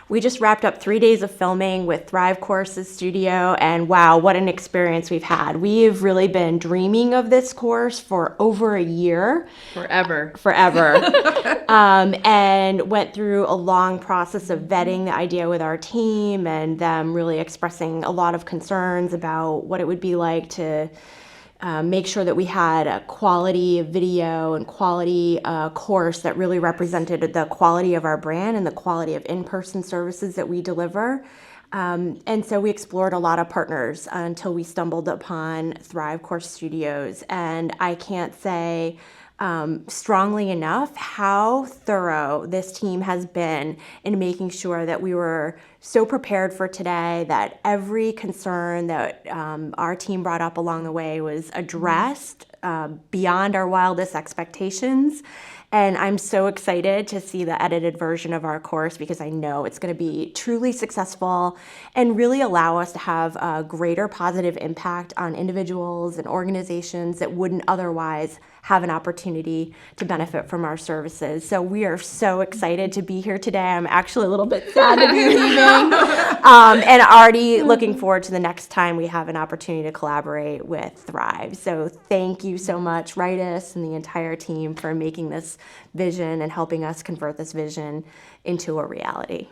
We just wrapped up 3 days of filming with Thrive Courses Studio, and wow, what an experience we've had. We've really been dreaming of this course for over a year. Forever. And went through a long process of vetting the idea with our team and them really expressing a lot of concerns about what it would be like to make sure that we had a quality video and quality course that really represented the quality of our brand and the quality of in-person services that we deliver. And so we explored a lot of partners until we stumbled upon Thrive Course Studios. And I can't say strongly enough how thorough this team has been in making sure that we were so prepared for today, that every concern that our team brought up along the way was addressed beyond our wildest expectations. And I'm so excited to see the edited version of our course because I know it's going to be truly successful and really allow us to have a greater positive impact on individuals and organizations that wouldn't otherwise have an opportunity to benefit from our services. So we are so excited to be here today. I'm actually a little bit sad to be leaving and already looking forward to the next time we have an opportunity to collaborate with Thrive. So thank you so much, Ritus and the entire team, for making this vision and helping us convert this vision into a reality.